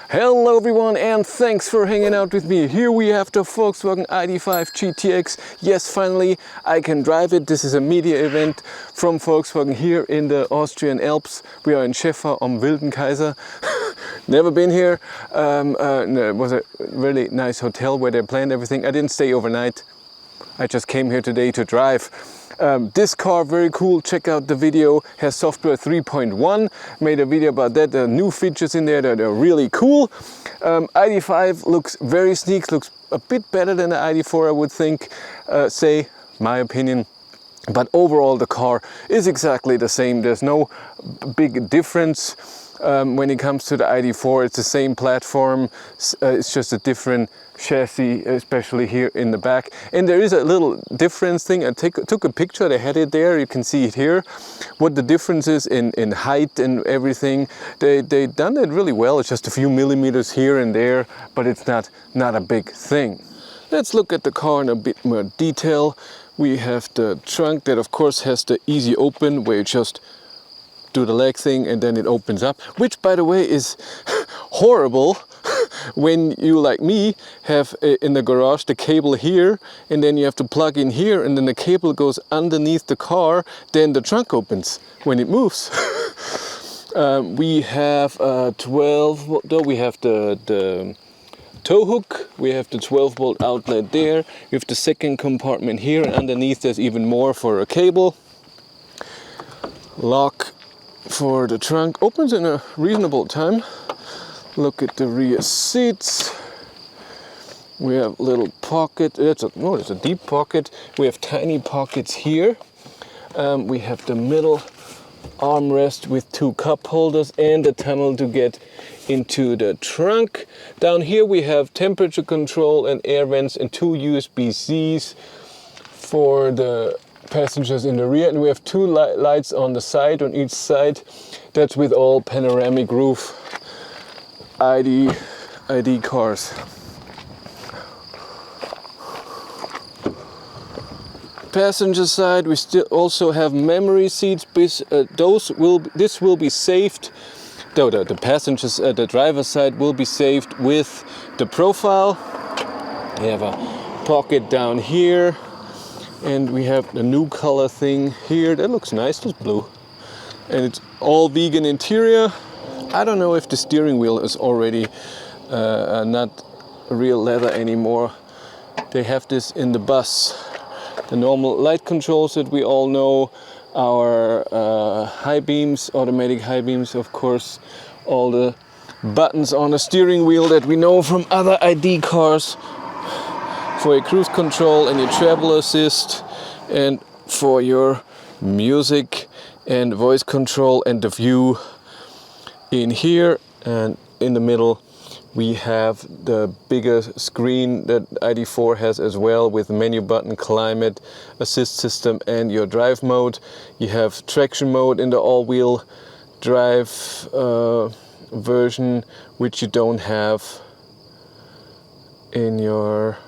Hello everyone and thanks for hanging out with me. Here we have the Volkswagen Id.5 GTX. Yes, finally I can drive it. This is a media event from Volkswagen here in the Austrian Alps. We are in Schäfer am Wildenkaiser. Never been here. It was a really nice hotel where they planned everything. I didn't stay overnight. I just came here today to drive. This car, very cool. Check out the video. Has software 3.1. Made a video about that. There are new features in there that are really cool. Id.5 looks very sleek. Looks a bit better than the Id.4, I would think. Say, my opinion. But overall, the car is exactly the same. There's no big difference. When it comes to the Id.4, it's the same platform, it's just a different chassis, especially here in the back. And there is a little difference thing. I took a picture, they had it there, you can see it here. What the difference is in height and everything. They done it really well. It's just a few millimeters here and there, but it's not a big thing. Let's look at the car in a bit more detail. We have the trunk that of course has the easy open, where you just do the leg thing and then it opens up, which by the way is horrible when you, like me, have in the garage the cable here and then you have to plug in here and then the cable goes underneath the car, then the trunk opens when it moves. We have 12, though we have the tow hook, we have the 12-volt outlet there, we have the second compartment here, and underneath there's even more for a cable. Lock for the trunk, opens in a reasonable time. Look at the rear seats. We have a little pocket. It's a deep pocket. We have tiny pockets here. We have the middle armrest with two cup holders and a tunnel to get into the trunk. Down here we have temperature control and air vents and two USB-Cs for the passengers in the rear, and we have two lights on the side, on each side. That's with all panoramic roof ID cars. Passenger side, we still also have memory seats. This will be saved. Though the passengers at the driver's side will be saved with the profile. We have a pocket down here. And we have the new color thing here. That looks nice, this blue. And it's all vegan interior. I don't know if the steering wheel is already not real leather anymore. They have this in the bus. The normal light controls that we all know. Our high beams, automatic high beams, of course. All the buttons on the steering wheel that we know from other ID cars. For your cruise control and your travel assist, and for your music and voice control, and the view in here. And in the middle we have the bigger screen that Id.4 has as well, with the menu button, climate assist system and your drive mode. You have traction mode in the all-wheel drive version, which you don't have in your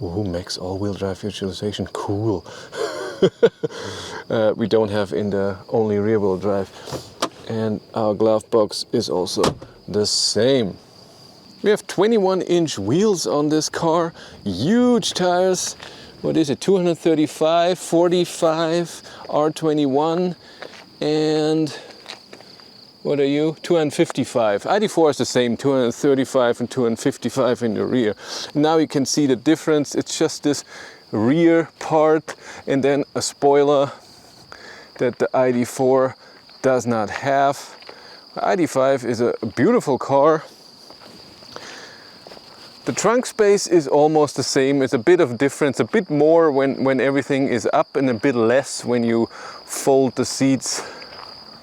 max all-wheel drive utilization, cool. We don't have in the only rear-wheel drive. And our glove box is also the same. We have 21-inch wheels on this car, huge tires. What is it, 235, 45, R21, and what are you? 255. Id.4 is the same, 235 and 255 in the rear. Now you can see the difference. It's just this rear part and then a spoiler that the Id.4 does not have. Id.5 is a beautiful car. The trunk space is almost the same. It's a bit of difference, a bit more when everything is up and a bit less when you fold the seats.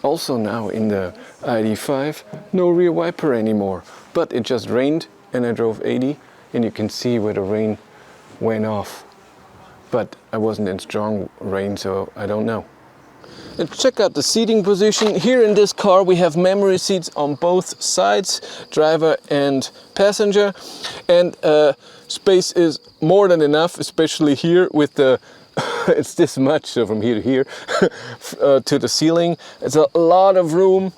Also now in the Id.5, no rear wiper anymore. But it just rained and I drove 80 and you can see where the rain went off. But I wasn't in strong rain, so I don't know. And check out the seating position. Here in this car we have memory seats on both sides, driver and passenger. And space is more than enough, especially here with the it's this much, so from here to here to the ceiling. It's a lot of room.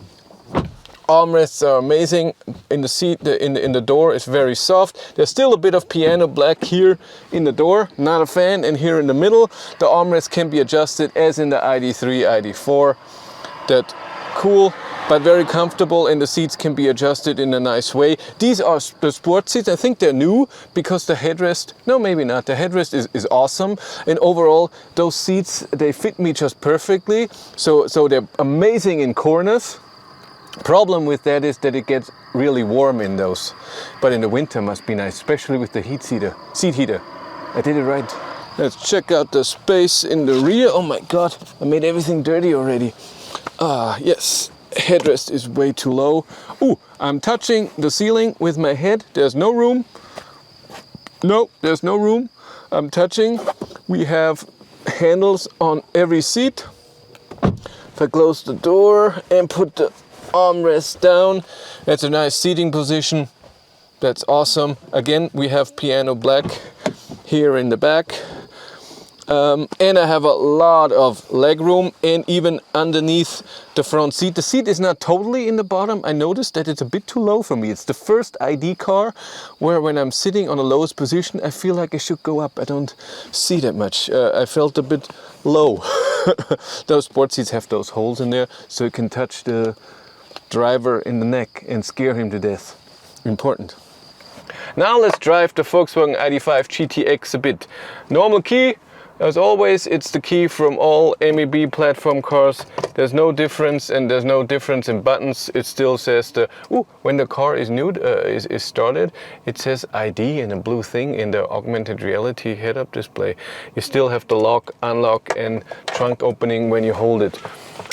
Armrests are amazing. In the seat, in the door is very soft. There's still a bit of piano black here in the door, not a fan. And here in the middle, the armrest can be adjusted as in the ID.3, ID.4. That's cool, but very comfortable, and the seats can be adjusted in a nice way. These are the sport seats. I think they're new because the headrest, no, maybe not. The headrest is awesome, and overall those seats, they fit me just perfectly. So they're amazing in corners. Problem with that is that it gets really warm in those, but in the winter must be nice, especially with the seat heater. I did it right. Let's check out the space in the rear. Oh my god, I made everything dirty already. Yes, headrest is way too low. Ooh, I'm touching the ceiling with my head. There's no room. No, there's no room. I'm touching. We have handles on every seat. If I close the door and put the armrest down, that's a nice seating position. That's awesome. Again, we have piano black here in the back. And I have a lot of leg room, and even underneath the front seat. The seat is not totally in the bottom. I noticed that it's a bit too low for me. It's the first ID car where when I'm sitting on the lowest position, I feel like I should go up. I don't see that much. I felt a bit low. Those sport seats have those holes in there, so you can touch the driver in the neck and scare him to death. Important. Now let's drive the Volkswagen Id.5 GTX a bit. Normal key. As always, it's the key from all MEB platform cars. There's no difference, and there's no difference in buttons. It still says when the car is new, is started, it says ID in a blue thing in the augmented reality head-up display. You still have the lock, unlock, and trunk opening when you hold it.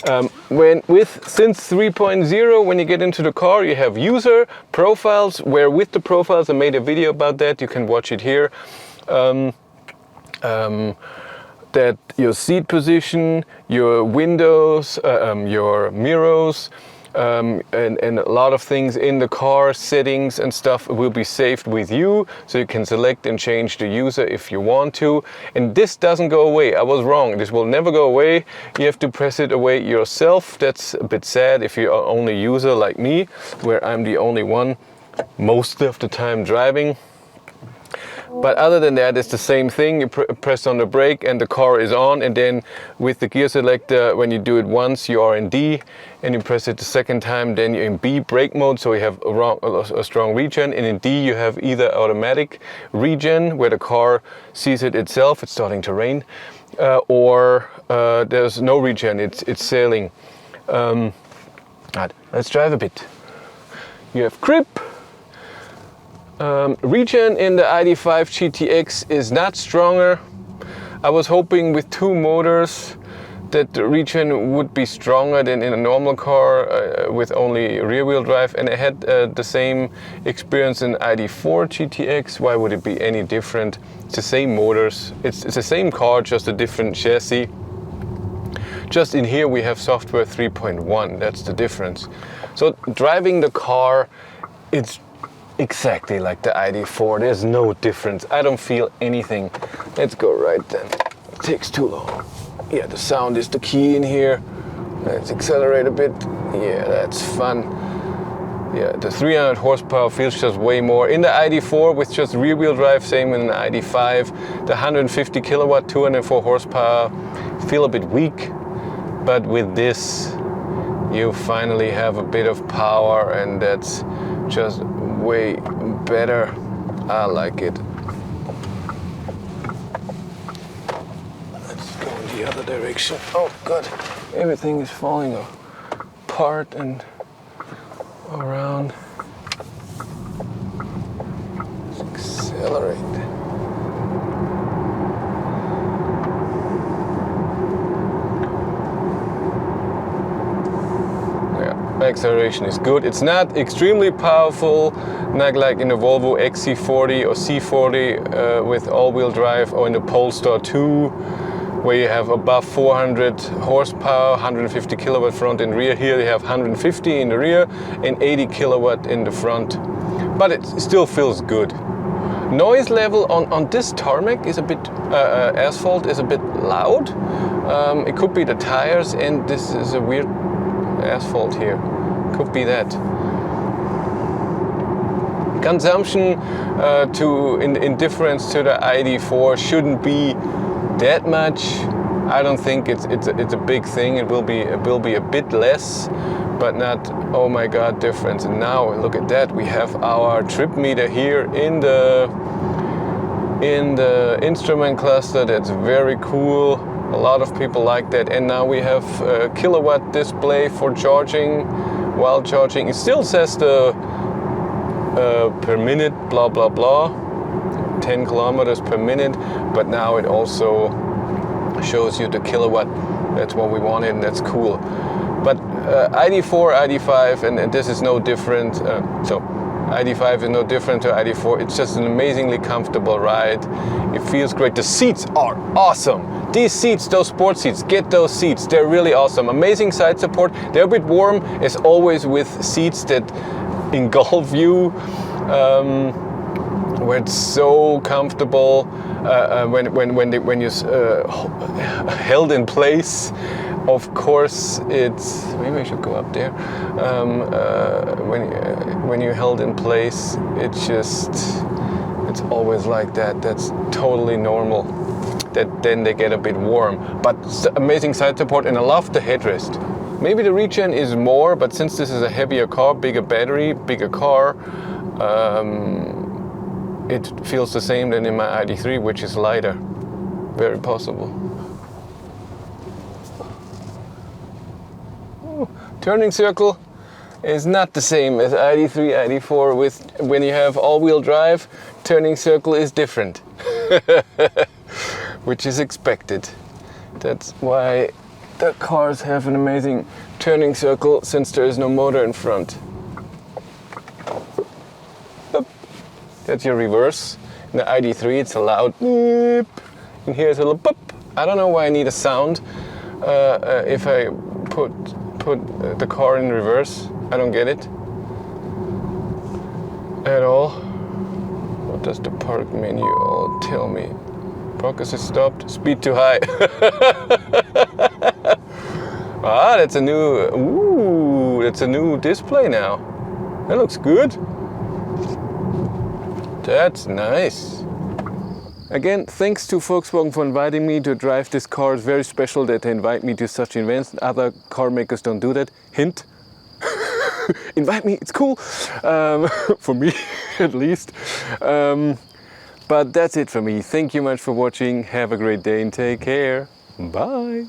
Since 3.0, when you get into the car, you have user profiles, where with the profiles, I made a video about that. You can watch it here. That your seat position, your windows, your mirrors, and a lot of things in the car, settings and stuff will be saved with you, so you can select and change the user if you want to. And this doesn't go away. I was wrong. This will never go away. You have to press it away yourself. That's a bit sad if you're only user like me, where I'm the only one most of the time driving. But other than that, it's the same thing. You press on the brake and the car is on, and then with the gear selector, when you do it once, you are in D, and you press it the second time, then you're in B, brake mode, so you have a strong regen. And in D, you have either automatic regen, where the car sees it itself, it's starting to rain, or there's no regen, it's sailing. Let's drive a bit. You have grip. Regen in the Id.5 GTX is not stronger. I was hoping with two motors that the regen would be stronger than in a normal car with only rear-wheel drive, and I had the same experience in Id.4 GTX. Why would it be any different? It's the same motors, it's the same car, just a different chassis. Just in here we have software 3.1, that's the difference. So driving the car, it's exactly like the Id.4, there's no difference. I don't feel anything. Let's go right then. It takes too long. Yeah, the sound is the key in here. Let's accelerate a bit. Yeah, that's fun. Yeah, the 300 horsepower feels just way more. In the Id.4 with just rear-wheel drive, same in the Id.5, the 150 kilowatt, 204 horsepower feel a bit weak. But with this, you finally have a bit of power, and that's just way better. I like it. Let's go in the other direction. Oh god, everything is falling apart and around. Let's accelerate. Acceleration is good. It's not extremely powerful, not like in the Volvo XC40 or C40 with all-wheel drive, or in the Polestar 2, where you have above 400 horsepower, 150 kilowatt front and rear. Here you have 150 in the rear and 80 kilowatt in the front, but it still feels good. Noise level on this tarmac is a bit, asphalt is a bit loud. It could be the tires, and this is a weird asphalt here. Could be that. Consumption in difference to the ID.4 shouldn't be that much. I don't think it's a big thing. It will be a bit less, but not, oh my god, difference. And now look at that, we have our trip meter here in the instrument cluster. That's very cool. A lot of people like that. And now we have a kilowatt display for charging while charging. It still says the per minute, blah blah blah, 10 kilometers per minute, but now it also shows you the kilowatt. That's what we wanted, and that's cool. But ID.4, ID.5, and this is no different. So ID.5 is no different to ID.4. It's just an amazingly comfortable ride. It feels great. The seats are awesome. These seats, those sport seats, get those seats. They're really awesome. Amazing side support. They're a bit warm, as always with seats that engulf you, where it's so comfortable when you're held in place. Of course, it's, maybe I should go up there. When you're held in place, it's always like that. That's totally normal. That then they get a bit warm. But amazing side support, and I love the headrest. Maybe the regen is more, but since this is a heavier car, bigger battery, bigger car, it feels the same than in my ID.3, which is lighter. Very possible. Ooh, turning circle is not the same as ID.3, ID.4. When you have all-wheel drive, turning circle is different, which is expected. That's why the cars have an amazing turning circle, since there is no motor in front. Boop. That's your reverse. In the ID.3 it's a loud beep, and here's a little boop. I don't know why I need a sound if I put the car in reverse. I don't get it at all. What does the park menu all tell me? Progress is stopped. Speed too high. Ah, that's a new. Ooh, that's a new display now. That looks good. That's nice. Again, thanks to Volkswagen for inviting me to drive this car. It's very special that they invite me to such events. Other car makers don't do that. Hint. Invite me. It's cool. For me, at least. But that's it for me. Thank you much for watching. Have a great day and take care. Bye.